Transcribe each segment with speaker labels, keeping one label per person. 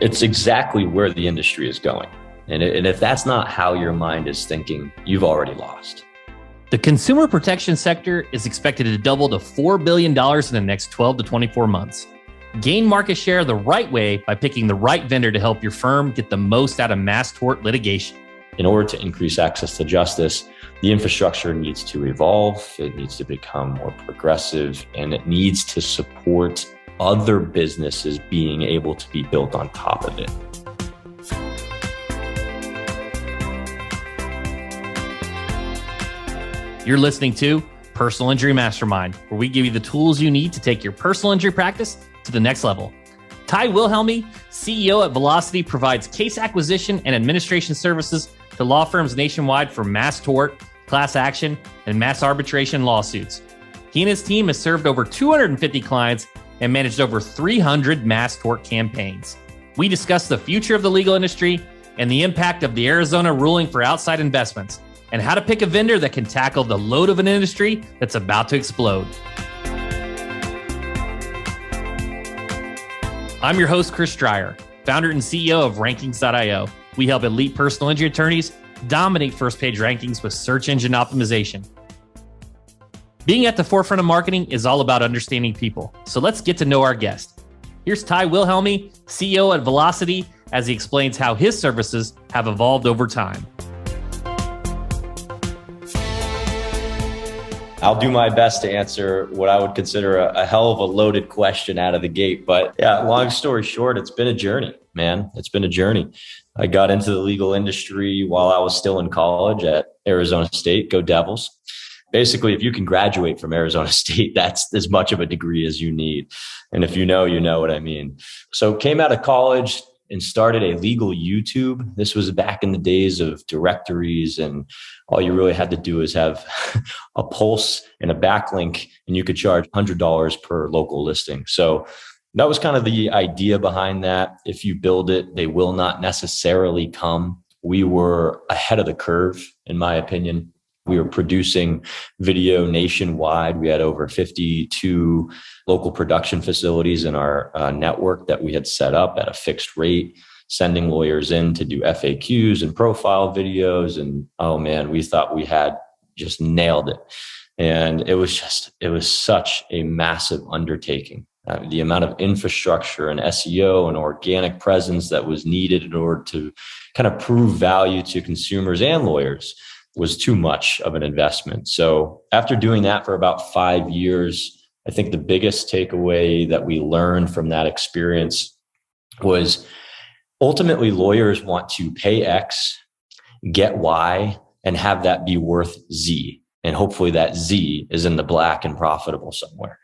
Speaker 1: It's exactly where the industry is going. And if that's not how your mind is thinking, you've already lost.
Speaker 2: The consumer protection sector is expected to double to $4 billion in the next 12 to 24 months. Gain market share the right way by picking the right vendor to help your firm get the most out of mass tort litigation.
Speaker 1: In order to increase access to justice, the infrastructure needs to evolve, it needs to become more progressive, and it needs to support other businesses being able to be built on top of it.
Speaker 2: You're listening to Personal Injury Mastermind, where we give you the tools you need to take your personal injury practice to the next level. Tighe Wilhelmy, CEO at Velawcity, provides case acquisition and administration services to law firms nationwide for mass tort, class action, and mass arbitration lawsuits. He and his team have served over 250 clients and managed over 300 mass tort campaigns. We discuss the future of the legal industry and the impact of the Arizona ruling for outside investments, and how to pick a vendor that can tackle the load of an industry that's about to explode. I'm your host, Chris Dreyer, founder and CEO of Rankings.io. We help elite personal injury attorneys dominate first-page rankings with search engine optimization. Being at the forefront of marketing is all about understanding people. So let's get to know our guest. Here's Tighe Wilhelmy, CEO at Velawcity, as he explains how his services have evolved over time.
Speaker 1: I'll do my best to answer what I would consider a hell of a loaded question out of the gate. But yeah, long story short, it's been a journey, man. It's been a journey. I got into the legal industry while I was still in college at Arizona State. Go Devils. Basically, if you can graduate from Arizona State, that's as much of a degree as you need. And if you know what I mean. So came out of college and started a legal YouTube. This was back in the days of directories, and all you really had to do is have a pulse and a backlink, and you could charge $100 per local listing. So that was kind of the idea behind that. If you build it, they will not necessarily come. We were ahead of the curve, in my opinion. We were producing video nationwide. We had over 52 local production facilities in our network that we had set up at a fixed rate, sending lawyers in to do FAQs and profile videos. And oh man, we thought we had just nailed it. And it was such a massive undertaking. The amount of infrastructure and SEO and organic presence that was needed in order to kind of prove value to consumers and lawyers was too much of an investment. So after doing that for about 5 years, I think the biggest takeaway that we learned from that experience was ultimately lawyers want to pay X, get Y, and have that be worth Z. And hopefully that Z is in the black and profitable somewhere.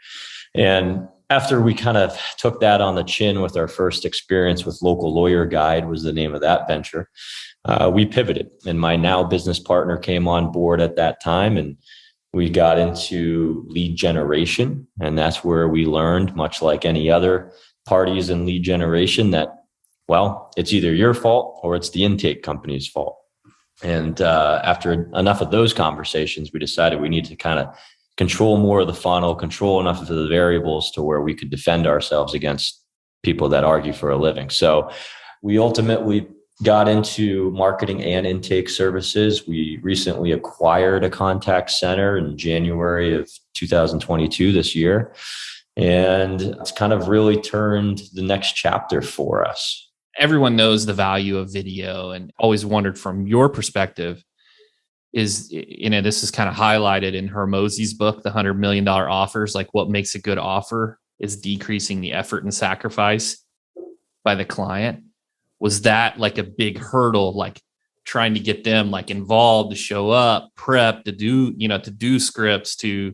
Speaker 1: And after we kind of took that on the chin with our first experience with Local Lawyer Guide, was the name of that venture, we pivoted. And my now business partner came on board at that time, and we got into lead generation. And that's where we learned, much like any other parties in lead generation, that, well, it's either your fault or it's the intake company's fault. And after enough of those conversations, we decided we need to kind of control more of the funnel, control enough of the variables to where we could defend ourselves against people that argue for a living. So we ultimately got into marketing and intake services. We recently acquired a contact center in January of 2022 this year. And it's kind of really turned the next chapter for us.
Speaker 2: Everyone knows the value of video, and always wondered from your perspective is, this is kind of highlighted in Hormozi's book, The $100 Million Offers, like what makes a good offer is decreasing the effort and sacrifice by the client. Was that like a big hurdle, like trying to get them like involved, to show up, prep, to do scripts, to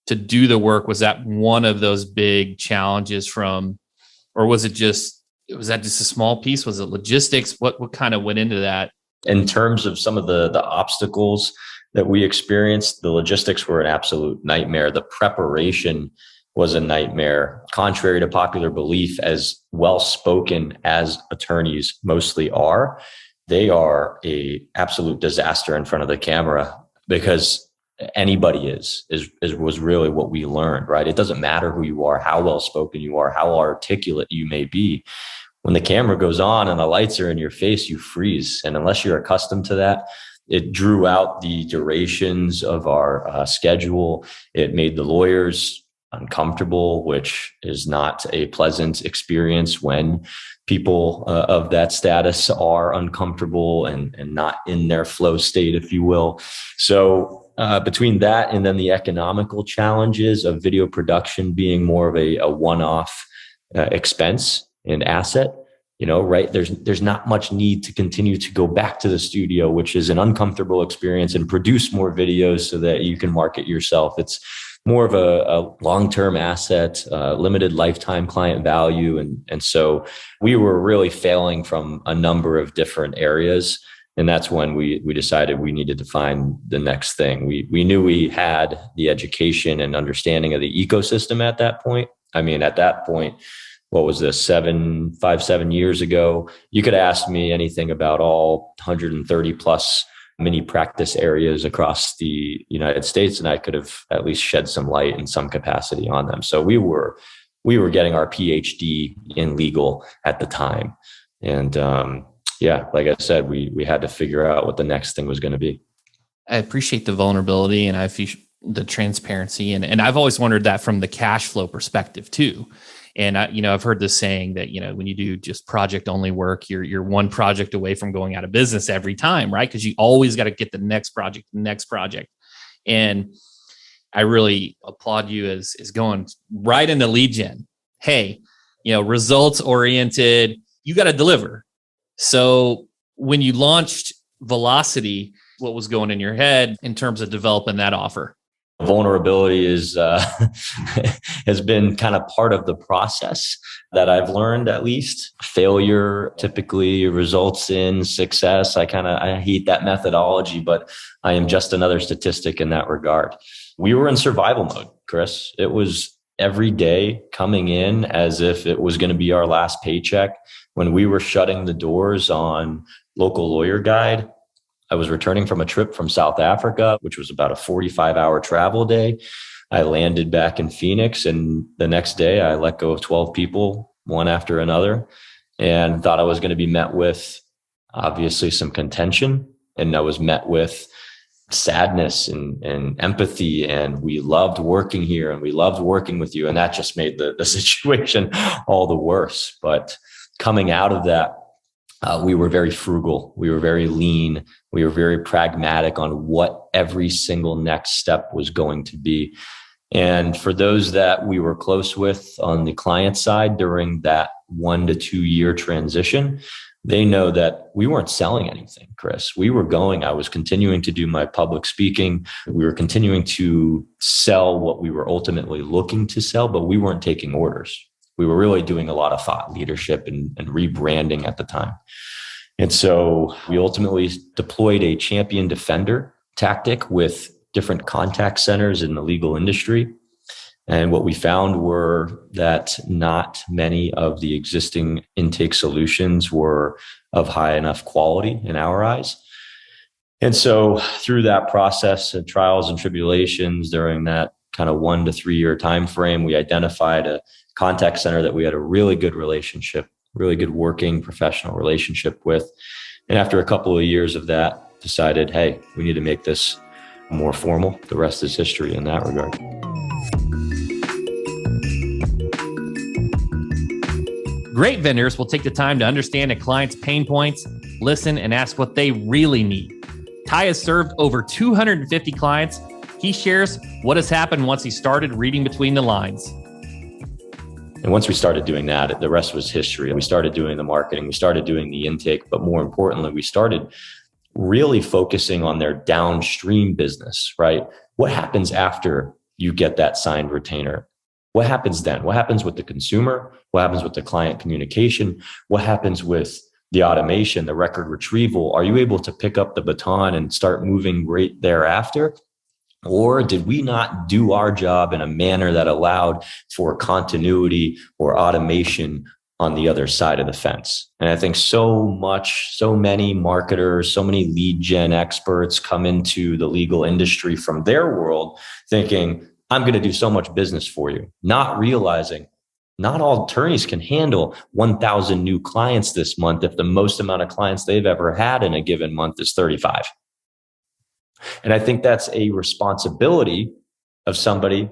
Speaker 2: do the work? Was that one of those big challenges or was that just a small piece? Was it logistics? What kind of went into that?
Speaker 1: In terms of some of the obstacles that we experienced, the logistics were an absolute nightmare. The preparation was a nightmare. Contrary to popular belief, as well-spoken as attorneys mostly are, they are a absolute disaster in front of the camera, because anybody was really what we learned, right? It doesn't matter who you are, how well-spoken you are, how articulate you may be. when the camera goes on and the lights are in your face, you freeze. And unless you're accustomed to that, it drew out the durations of our schedule. It made the lawyers uncomfortable, which is not a pleasant experience when people of that status are uncomfortable and not in their flow state, if you will. So between that and then the economical challenges of video production being more of a one-off expense and asset, right? There's not much need to continue to go back to the studio, which is an uncomfortable experience, and produce more videos so that you can market yourself. It's more of a long-term asset, limited lifetime client value. And so we were really failing from a number of different areas. And that's when we decided we needed to find the next thing. We knew we had the education and understanding of the ecosystem at that point. I mean, at that point, what was this, 7 years ago? You could ask me anything about all 130 plus mini practice areas across the United States, and I could have at least shed some light in some capacity on them. So we were getting our PhD in legal at the time. And like I said, we had to figure out what the next thing was going to be.
Speaker 2: I appreciate the vulnerability and the transparency. And I've always wondered that from the cash flow perspective too. And I've heard this saying that, when you do just project only work, you're one project away from going out of business every time, right? Because you always got to get the next project. And I really applaud you as going right into lead gen. Hey, results oriented, you got to deliver. So when you launched Velawcity, what was going in your head in terms of developing that offer?
Speaker 1: Vulnerability is has been kind of part of the process that I've learned. At least failure typically results in success. I hate that methodology, but I am just another statistic in that regard. We were in survival mode, Chris. It was every day coming in as if it was going to be our last paycheck. When we were shutting the doors on Local Lawyer Guide, I was returning from a trip from South Africa, which was about a 45-hour travel day. I landed back in Phoenix, and the next day I let go of 12 people, one after another, and thought I was going to be met with obviously some contention. And I was met with sadness and empathy. And we loved working here and we loved working with you. And that just made the situation all the worse. But coming out of that, we were very frugal. We were very lean. We were very pragmatic on what every single next step was going to be. And for those that we were close with on the client side during that 1 to 2 year transition, they know that we weren't selling anything, Chris. I was continuing to do my public speaking. We were continuing to sell what we were ultimately looking to sell, but we weren't taking orders. We were really doing a lot of thought leadership and rebranding at the time. And so we ultimately deployed a champion defender tactic with different contact centers in the legal industry. And what we found were that not many of the existing intake solutions were of high enough quality in our eyes. And so through that process of trials and tribulations during that kind of 1 to 3 year time frame, we identified a contact center that we had a really good relationship, really good working professional relationship with. And after a couple of years of that, decided, hey, we need to make this more formal. The rest is history in that regard.
Speaker 2: Great vendors will take the time to understand a client's pain points, listen, and ask what they really need. Tighe has served over 250 clients. He shares what has happened once he started reading between the lines.
Speaker 1: And once we started doing that, the rest was history. We started doing the marketing, we started doing the intake, but more importantly, we started really focusing on their downstream business, right? What happens after you get that signed retainer? What happens then? What happens with the consumer? What happens with the client communication? What happens with the automation, the record retrieval? Are you able to pick up the baton and start moving right thereafter? Or did we not do our job in a manner that allowed for continuity or automation on the other side of the fence? And I think so many marketers, so many lead gen experts come into the legal industry from their world thinking, I'm going to do so much business for you, not realizing Not all attorneys can handle 1,000 new clients this month if the most amount of clients they've ever had in a given month is 35. And I think that's a responsibility of somebody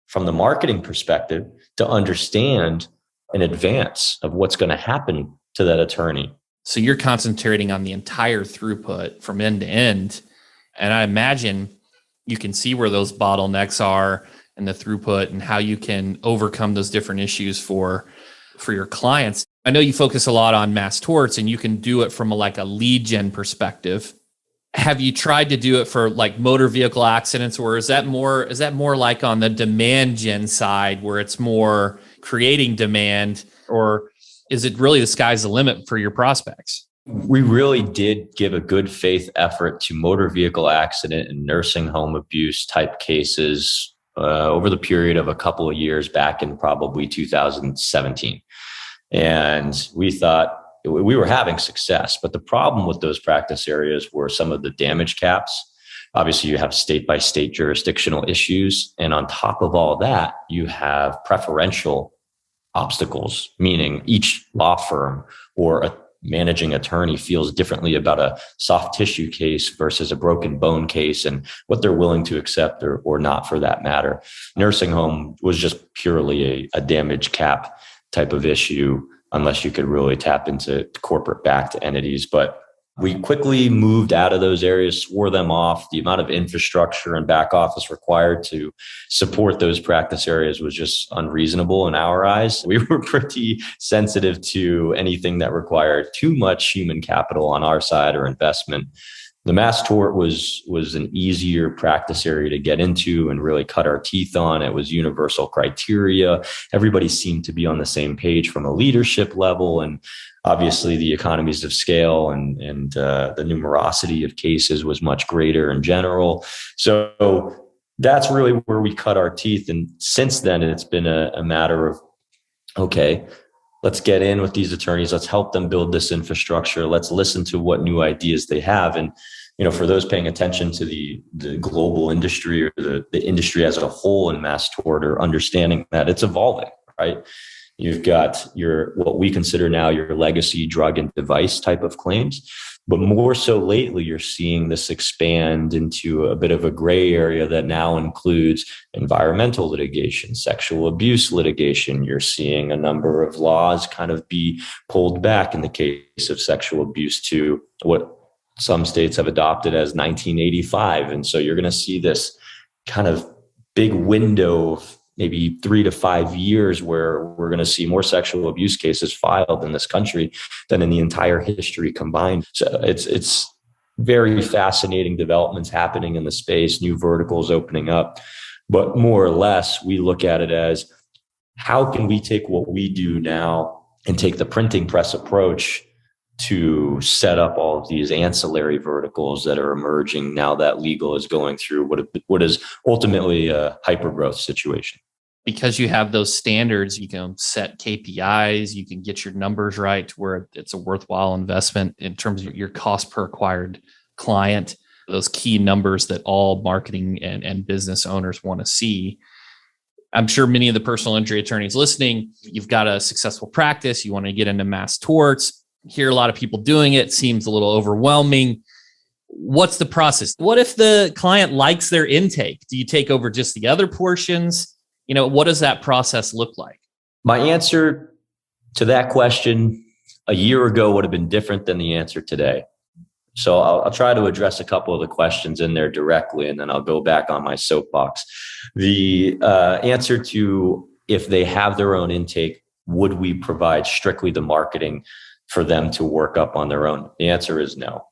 Speaker 1: from the marketing perspective to understand in advance of what's going to happen to that attorney.
Speaker 2: So you're concentrating on the entire throughput from end to end. And I imagine you can see where those bottlenecks are and the throughput and how you can overcome those different issues for your clients. I know you focus a lot on mass torts and you can do it from a lead gen perspective. Have you tried to do it for like motor vehicle accidents, or is that more like on the demand gen side where it's more creating demand, or is it really the sky's the limit for your prospects?
Speaker 1: We really did give a good faith effort to motor vehicle accident and nursing home abuse type cases over the period of a couple of years back in probably 2017. And we thought we were having success, but the problem with those practice areas were some of the damage caps. Obviously, you have state by state jurisdictional issues. And on top of all that, you have preferential obstacles, meaning each law firm or a managing attorney feels differently about a soft tissue case versus a broken bone case and what they're willing to accept or not for that matter. Nursing home was just purely a damage cap type of issue, unless you could really tap into corporate backed entities. But we quickly moved out of those areas, swore them off. The amount of infrastructure and back office required to support those practice areas was just unreasonable in our eyes. We were pretty sensitive to anything that required too much human capital on our side or investment. The mass tort was an easier practice area to get into and really cut our teeth on. It was universal criteria. Everybody seemed to be on the same page from a leadership level. And obviously the economies of scale and the numerosity of cases was much greater in general. So that's really where we cut our teeth. And since then, it's been a matter of, okay, let's get in with these attorneys. Let's help them build this infrastructure. Let's listen to what new ideas they have. And, for those paying attention to the global industry or the industry as a whole in mass tort, or understanding that it's evolving, right? You've got what we consider now your legacy drug and device type of claims. But more so lately, you're seeing this expand into a bit of a gray area that now includes environmental litigation, sexual abuse litigation. You're seeing a number of laws kind of be pulled back in the case of sexual abuse to what some states have adopted as 1985. And so you're going to see this kind of big window of maybe 3 to 5 years where we're going to see more sexual abuse cases filed in this country than in the entire history combined. So it's very fascinating developments happening in the space, new verticals opening up. But more or less, we look at it as, how can we take what we do now and take the printing press approach to set up all of these ancillary verticals that are emerging now that legal is going through what is ultimately a hypergrowth situation.
Speaker 2: Because you have those standards, you can set KPIs, you can get your numbers right to where it's a worthwhile investment in terms of your cost per acquired client, those key numbers that all marketing and business owners want to see. I'm sure many of the personal injury attorneys listening, you've got a successful practice, you want to get into mass torts, hear a lot of people doing it, seems a little overwhelming. What's the process? What if the client likes their intake? Do you take over just the other portions? What does that process look like?
Speaker 1: My answer to that question a year ago would have been different than the answer today. So I'll try to address a couple of the questions in there directly, and then I'll go back on my soapbox. The answer to, if they have their own intake, would we provide strictly the marketing for them to work up on their own? The answer is no.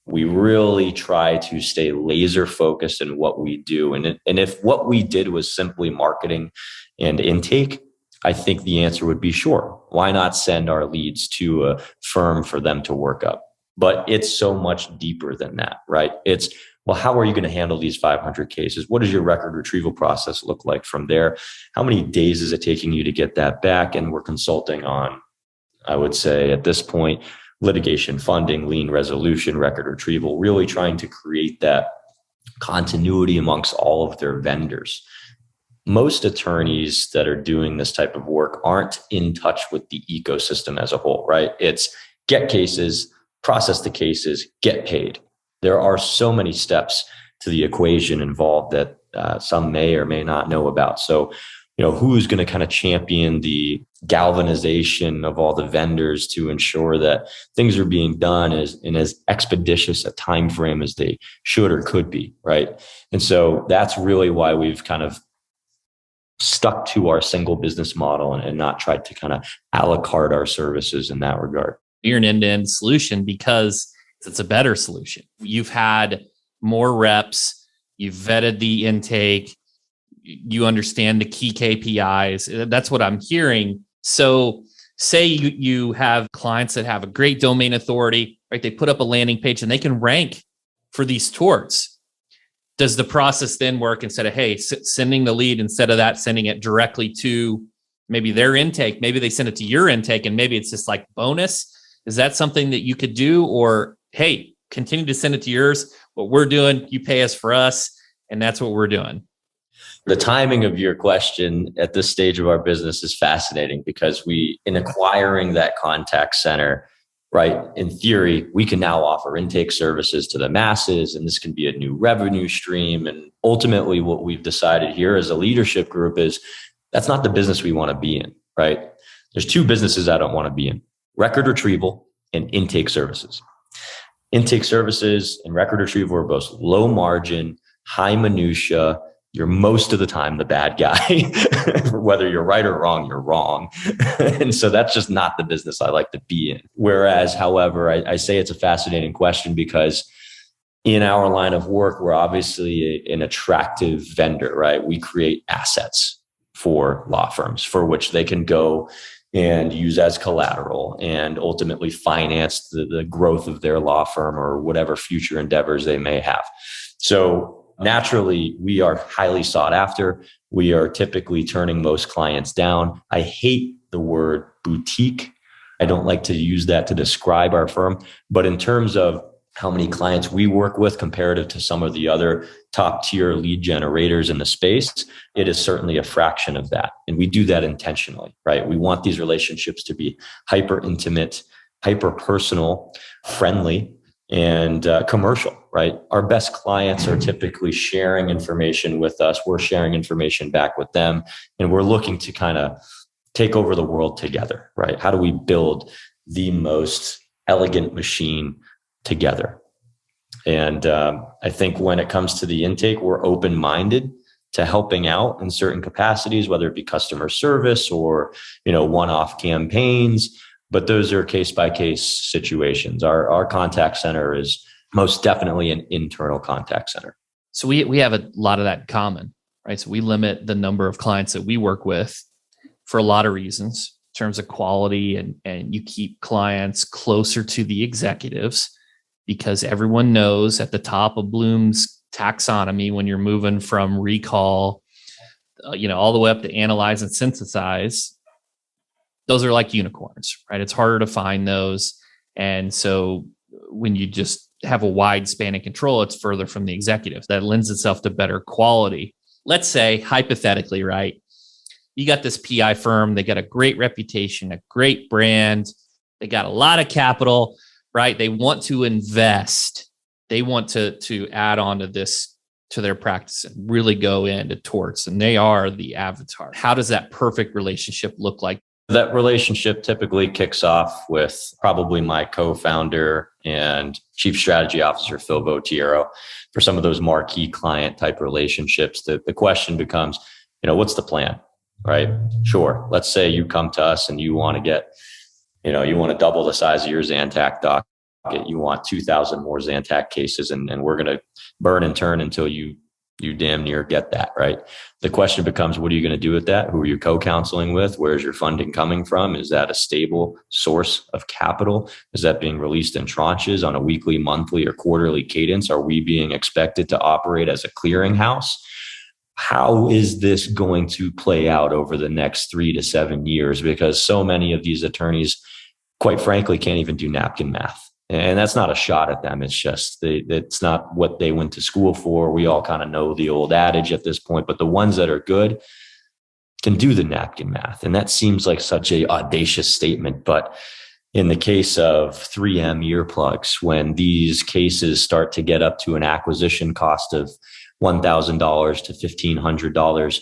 Speaker 1: We really try to stay laser focused in what we do. And if what we did was simply marketing and intake, I think the answer would be sure. Why not send our leads to a firm for them to work up? But it's so much deeper than that, right? It's, well, how are you going to handle these 500 cases? What does your record retrieval process look like from there? How many days is it taking you to get that back? And we're consulting on, I would say at this point, litigation funding, lien resolution, record retrieval, really trying to create that continuity amongst all of their vendors. most attorneys that are doing this type of work aren't in touch with the ecosystem as a whole, right? It's get cases, process the cases, get paid. There are so many steps to the equation involved that some may or may not know about. So, who's going to kind of champion the galvanization of all the vendors to ensure that things are being done in as expeditious a time frame as they should or could be, right? And so that's really why we've kind of stuck to our single business model and not tried to kind of a la carte our services in that regard.
Speaker 2: You're an end-to-end solution because it's a better solution. You've had more reps, you've vetted the intake, you understand the key KPIs. That's what I'm hearing. So say you have clients that have a great domain authority, right? They put up a landing page and they can rank for these torts. Does the process then work instead of, hey, sending the lead, instead of that, sending it directly to maybe their intake? Maybe they send it to your intake and maybe it's just like bonus. Is that something that you could do? Or, hey, continue to send it to yours. What we're doing, you pay us for us. And that's what we're doing.
Speaker 1: The timing of your question at this stage of our business is fascinating because in acquiring that contact center, right, in theory, we can now offer intake services to the masses, and this can be a new revenue stream. And ultimately, what we've decided here as a leadership group is that's not the business we want to be in, right? There's two businesses I don't want to be in: record retrieval and intake services. Intake services and record retrieval are both low margin, high minutia. You're most of the time the bad guy. Whether you're right or wrong, you're wrong. And so that's just not the business I like to be in. Whereas, however, I say it's a fascinating question because in our line of work, we're obviously an attractive vendor, right? We create assets for law firms for which they can go and use as collateral and ultimately finance the growth of their law firm or whatever future endeavors they may have. So naturally, we are highly sought after. We are typically turning most clients down. I hate the word boutique. I don't like to use that to describe our firm. But in terms of how many clients we work with comparative to some of the other top tier lead generators in the space, it is certainly a fraction of that. And we do that intentionally, right? We want these relationships to be hyper intimate, hyper personal, friendly, and commercial, right? Our best clients are typically sharing information with us. We're sharing information back with them. And we're looking to kind of take over the world together, right? How do we build the most elegant machine together? And I think when it comes to the intake, we're open-minded to helping out in certain capacities, whether it be customer service or, one-off campaigns. But those are case-by-case situations. Our contact center is most definitely an internal contact center.
Speaker 2: So we have a lot of that in common, right? So we limit the number of clients that we work with for a lot of reasons in terms of quality, and you keep clients closer to the executives because everyone knows at the top of Bloom's taxonomy, when you're moving from recall, all the way up to analyze and synthesize, those are like unicorns, right? It's harder to find those. And so when you just have a wide span of control, it's further from the executive. That lends itself to better quality. Let's say, hypothetically, right? You got this PI firm, they got a great reputation, a great brand, they got a lot of capital, right? They want to invest. They want to add on to this, to their practice and really go into torts. And they are the avatar. How does that perfect relationship look like?
Speaker 1: That relationship typically kicks off with probably my co-founder and chief strategy officer, Phil Votiero. For some of those marquee client type relationships, the question becomes, what's the plan, right? Sure. Let's say you come to us and you want to get, you want to double the size of your Zantac docket. You want 2,000 more Zantac cases, and we're going to burn and turn until you damn near get that, right? The question becomes, what are you going to do with that? Who are you co-counseling with? Where's your funding coming from? Is that a stable source of capital? Is that being released in tranches on a weekly, monthly, or quarterly cadence? Are we being expected to operate as a clearinghouse? How is this going to play out over the next 3 to 7 years? Because so many of these attorneys, quite frankly, can't even do napkin math. And that's not a shot at them. It's just, it's not what they went to school for. We all kind of know the old adage at this point, but the ones that are good, can do the napkin math. And that seems like such a audacious statement, but in the case of 3M earplugs, when these cases start to get up to an acquisition cost of $1,000 to $1,500,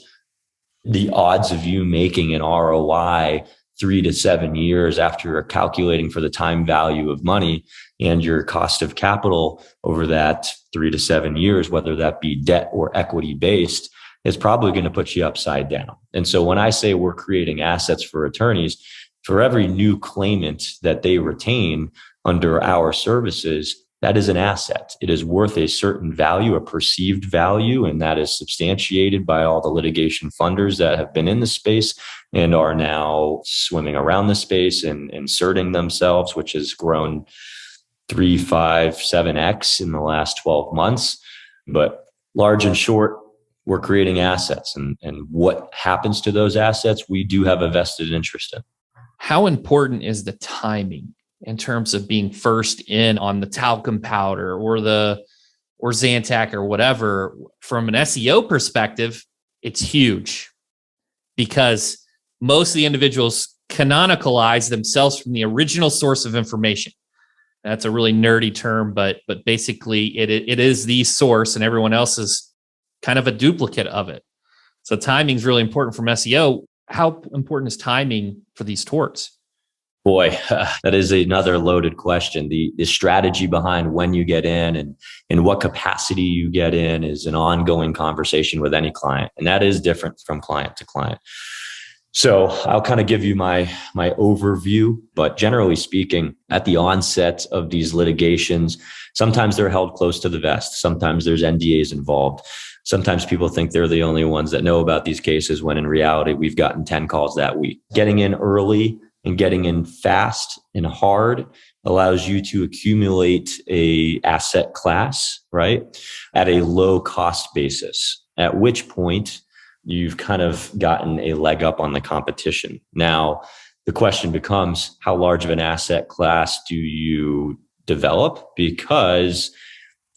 Speaker 1: the odds of you making an ROI 3 to 7 years after you're calculating for the time value of money and your cost of capital over that 3 to 7 years, whether that be debt or equity based, is probably going to put you upside down. And so when I say we're creating assets for attorneys, for every new claimant that they retain under our services, that is an asset. It is worth a certain value, a perceived value, and that is substantiated by all the litigation funders that have been in the space and are now swimming around the space and inserting themselves, which has grown 3, 5, 7x in the last 12 months. But large and short, we're creating assets. And what happens to those assets, we do have a vested interest in.
Speaker 2: How important is the timing in terms of being first in on the talcum powder or Zantac or whatever? From an SEO perspective, it's huge because most of the individuals canonicalize themselves from the original source of information. That's a really nerdy term, but basically it is the source and everyone else is kind of a duplicate of it. So timing is really important from SEO. How important is timing for these torts?
Speaker 1: Boy, that is another loaded question. The strategy behind when you get in and in what capacity you get in is an ongoing conversation with any client. And that is different from client to client. So I'll kind of give you my overview, but generally speaking, at the onset of these litigations, sometimes they're held close to the vest. Sometimes there's NDAs involved. Sometimes people think they're the only ones that know about these cases when in reality, we've gotten 10 calls that week. Getting in early and getting in fast and hard allows you to accumulate a asset class, right, at a low cost basis, at which point you've kind of gotten a leg up on the competition. Now, the question becomes, how large of an asset class do you develop? Because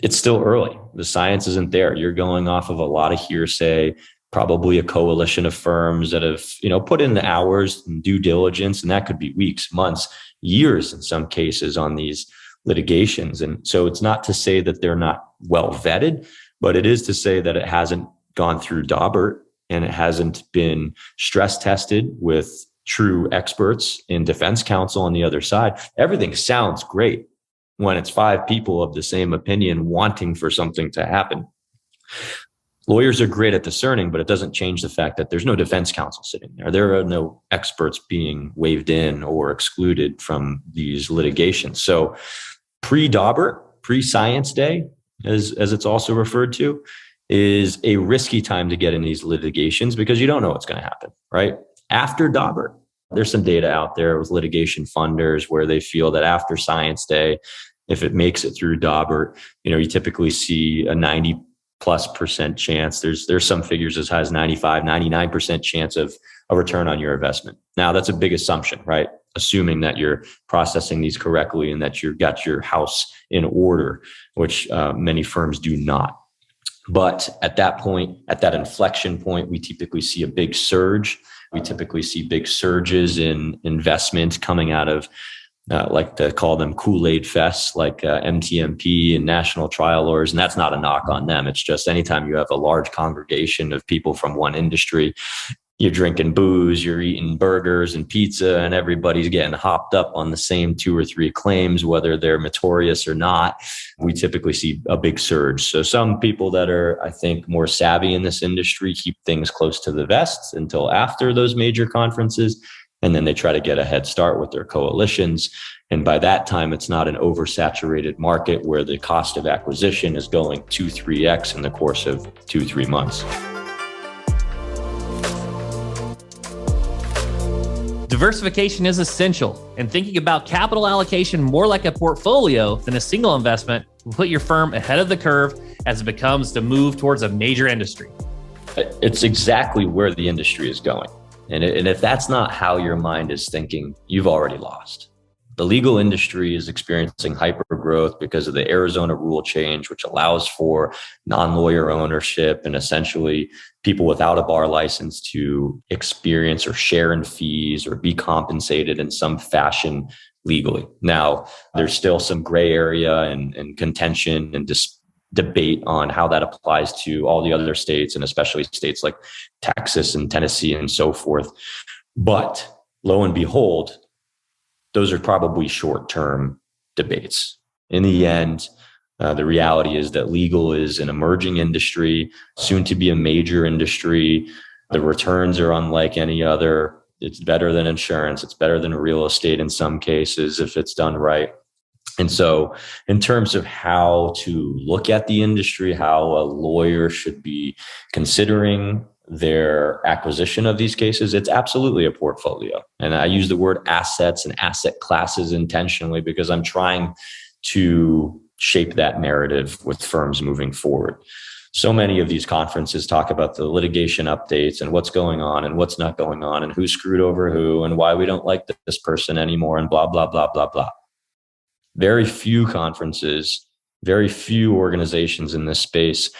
Speaker 1: it's still early. The science isn't there. You're going off of a lot of hearsay, probably a coalition of firms that have, put in the hours and due diligence, and that could be weeks, months, years in some cases on these litigations. And so it's not to say that they're not well vetted, but it is to say that it hasn't gone through Daubert and it hasn't been stress tested with true experts in defense counsel on the other side. Everything sounds great when it's 5 people of the same opinion wanting for something to happen. Lawyers are great at discerning, but it doesn't change the fact that there's no defense counsel sitting there. There are no experts being waved in or excluded from these litigations. So pre-Daubert, pre-Science Day, as it's also referred to, is a risky time to get in these litigations because you don't know what's going to happen, right? After Daubert, there's some data out there with litigation funders where they feel that after Science Day, if it makes it through Daubert, you typically see a 90+% chance. There's some figures as high as 95, 99% chance of a return on your investment. Now, that's a big assumption, right? Assuming that you're processing these correctly and that you've got your house in order, which many firms do not. But at that point, at that inflection point, we typically see a big surge. We typically see big surges in investment coming out of, like to call them Kool-Aid fests, like MTMP and National Trial Lawyers. And that's not a knock on them. It's just anytime you have a large congregation of people from one industry, you're drinking booze, you're eating burgers and pizza, and everybody's getting hopped up on the same 2 or 3 claims, whether they're meritorious or not. We typically see a big surge. So some people that are, I think, more savvy in this industry keep things close to the vest until after those major conferences. And then they try to get a head start with their coalitions. And by that time, it's not an oversaturated market where the cost of acquisition is going 2-3x in the course of 2-3 months.
Speaker 2: Diversification is essential, and thinking about capital allocation more like a portfolio than a single investment will put your firm ahead of the curve as it becomes to move towards a major industry.
Speaker 1: It's exactly where the industry is going. And if that's not how your mind is thinking, you've already lost. The legal industry is experiencing hyper growth because of the Arizona rule change, which allows for non-lawyer ownership and essentially people without a bar license to experience or share in fees or be compensated in some fashion legally. Now, there's still some gray area and contention and debate on how that applies to all the other states, and especially states like Texas and Tennessee and so forth. But lo and behold, those are probably short-term debates. In the end, the reality is that legal is an emerging industry, soon to be a major industry. The returns are unlike any other. It's better than insurance. It's better than real estate in some cases if it's done right. And so in terms of how to look at the industry, how a lawyer should be considering their acquisition of these cases, it's absolutely a portfolio. And I use the word assets and asset classes intentionally because I'm trying to shape that narrative with firms moving forward. So many of these conferences talk about the litigation updates and what's going on and what's not going on and who screwed over who and why we don't like this person anymore and blah, blah, blah, blah, blah. Very few conferences, very few organizations in this space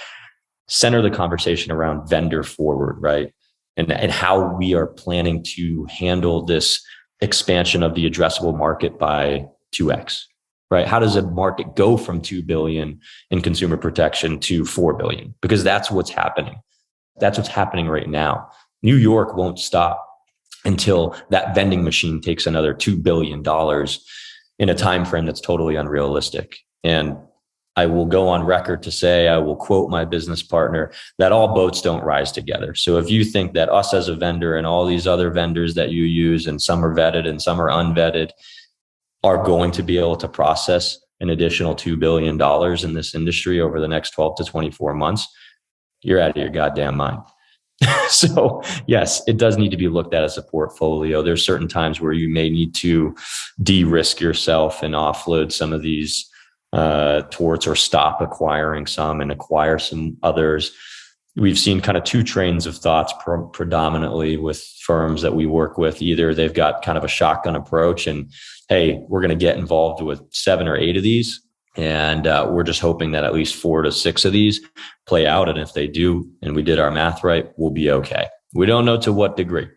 Speaker 1: center the conversation around vendor forward, right? And how we are planning to handle this expansion of the addressable market by 2x, right? How does a market go from 2 billion in consumer protection to 4 billion? Because that's what's happening. That's what's happening right now. New York won't stop until that vending machine takes another $2 billion in a time frame that's totally unrealistic. And I will go on record to say, I will quote my business partner, that all boats don't rise together. So if you think that us as a vendor and all these other vendors that you use, and some are vetted and some are unvetted, are going to be able to process an additional $2 billion in this industry over the next 12 to 24 months, you're out of your goddamn mind. So yes, it does need to be looked at as a portfolio. There's certain times where you may need to de-risk yourself and offload some of these torts or stop acquiring some and acquire some others. We've seen kind of two trains of thoughts predominantly with firms that we work with. Either they've got kind of a shotgun approach and, hey, we're going to get involved with 7 or 8 of these. And we're just hoping that at least 4 to 6 of these play out. And if they do, and we did our math right, we'll be okay. We don't know to what degree,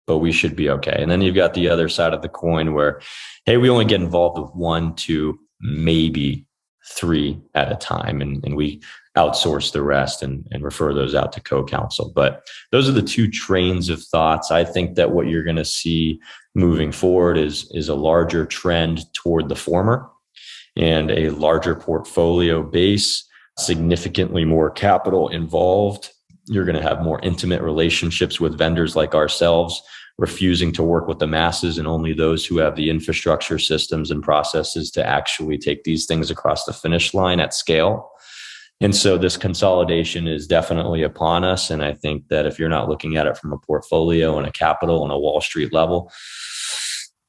Speaker 1: but we should be okay. And then you've got the other side of the coin where, hey, we only get involved with 1, 2, maybe 3 at a time. And we outsource the rest and refer those out to co-counsel. But those are the two trains of thoughts. I think that what you're going to see moving forward is a larger trend toward the former, and a larger portfolio base, significantly more capital involved. You're going to have more intimate relationships with vendors like ourselves, refusing to work with the masses and only those who have the infrastructure, systems, and processes to actually take these things across the finish line at scale. And so this consolidation is definitely upon us. And I think that if you're not looking at it from a portfolio and a capital and a Wall Street level,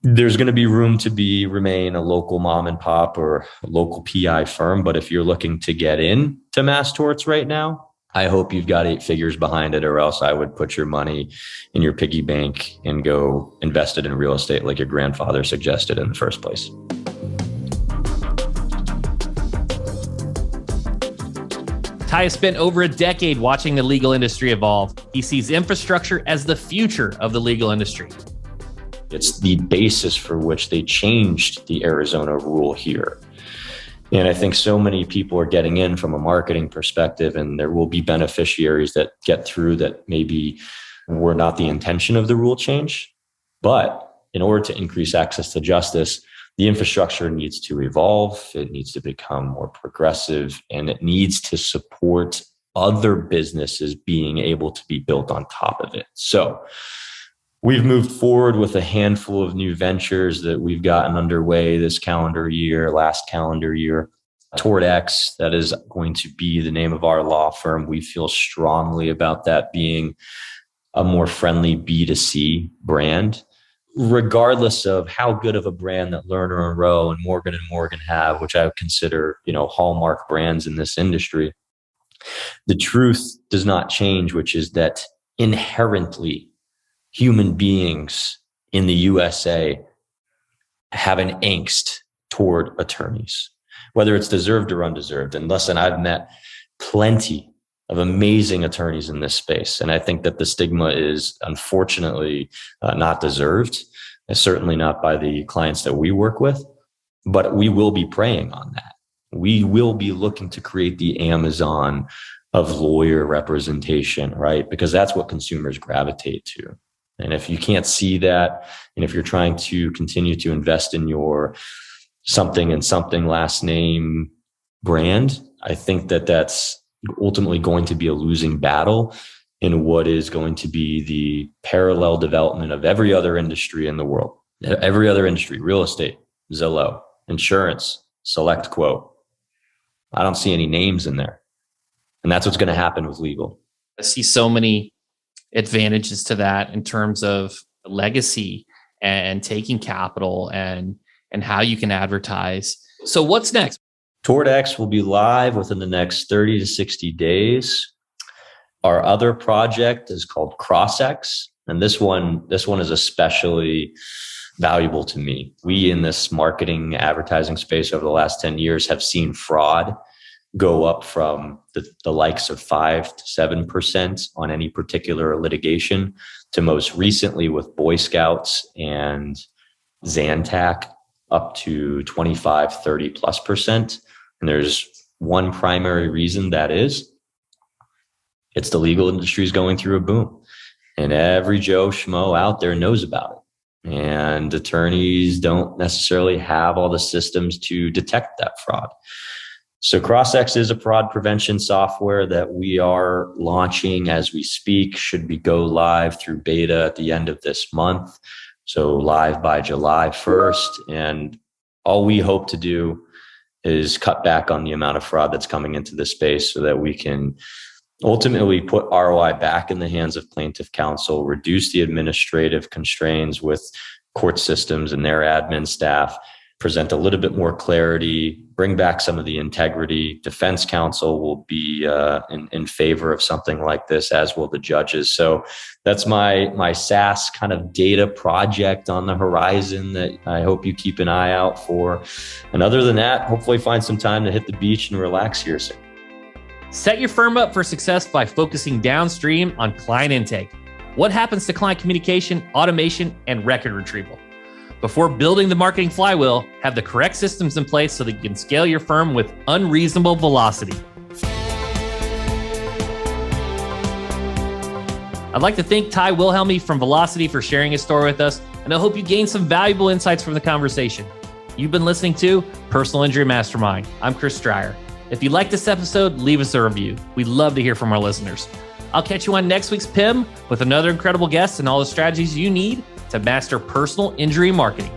Speaker 1: there's going to be room to remain a local mom and pop or a local PI firm. But if you're looking to get into mass torts right now, I hope you've got 8 figures behind it, or else I would put your money in your piggy bank and go invest it in real estate like your grandfather suggested in the first place.
Speaker 2: Tighe has spent over a decade watching the legal industry evolve. He sees infrastructure as the future of the legal industry.
Speaker 1: It's the basis for which they changed the Arizona rule here. And I think so many people are getting in from a marketing perspective, and there will be beneficiaries that get through that maybe were not the intention of the rule change. But in order to increase access to justice, the infrastructure needs to evolve. It needs to become more progressive, and it needs to support other businesses being able to be built on top of it. So we've moved forward with a handful of new ventures that we've gotten underway this calendar year, last calendar year. TortX, that is going to be the name of our law firm. We feel strongly about that being a more friendly B2C brand, regardless of how good of a brand that Lerner and Rowe and Morgan have, which I would consider, hallmark brands in this industry. The truth does not change, which is that inherently human beings in the USA have an angst toward attorneys, whether it's deserved or undeserved. And listen, I've met plenty of amazing attorneys in this space. And I think that the stigma is unfortunately not deserved, and certainly not by the clients that we work with, but we will be preying on that. We will be looking to create the Amazon of lawyer representation, right? Because that's what consumers gravitate to. And if you can't see that, and if you're trying to continue to invest in your something and something last name brand, I think that that's ultimately going to be a losing battle in what is going to be the parallel development of every other industry in the world. Every other industry, real estate, Zillow, insurance, Select Quote. I don't see any names in there. And that's what's going to happen with legal.
Speaker 2: I see so many advantages to that in terms of legacy and taking capital and how you can advertise. So what's next?
Speaker 1: TortX will be live within the next 30 to 60 days. Our other project is called CrossX. And this one is especially valuable to me. We in this marketing advertising space over the last 10 years have seen fraud go up from the likes of 5 to 7% on any particular litigation to most recently with Boy Scouts and Zantac up to 25, 30+%. And there's one primary reason that is it's the legal industry is going through a boom, and every Joe Schmo out there knows about it. And attorneys don't necessarily have all the systems to detect that fraud. So CrossX is a fraud prevention software that we are launching as we speak. Should we go live through beta at the end of this month? So live by July 1st. And all we hope to do is cut back on the amount of fraud that's coming into this space so that we can ultimately put ROI back in the hands of plaintiff counsel, reduce the administrative constraints with court systems and their admin staff, present a little bit more clarity, bring back some of the integrity. Defense counsel will be in favor of something like this, as will the judges. So that's my SaaS kind of data project on the horizon that I hope you keep an eye out for. And other than that, hopefully find some time to hit the beach and relax here soon.
Speaker 2: Set your firm up for success by focusing downstream on client intake. What happens to client communication, automation, and record retrieval? Before building the marketing flywheel, have the correct systems in place so that you can scale your firm with unreasonable velocity. I'd like to thank Tighe Wilhelmy from Velawcity for sharing his story with us, and I hope you gained some valuable insights from the conversation. You've been listening to Personal Injury Mastermind. I'm Chris Stryer. If you like this episode, leave us a review. We'd love to hear from our listeners. I'll catch you on next week's PIM with another incredible guest and all the strategies you need to master personal injury marketing.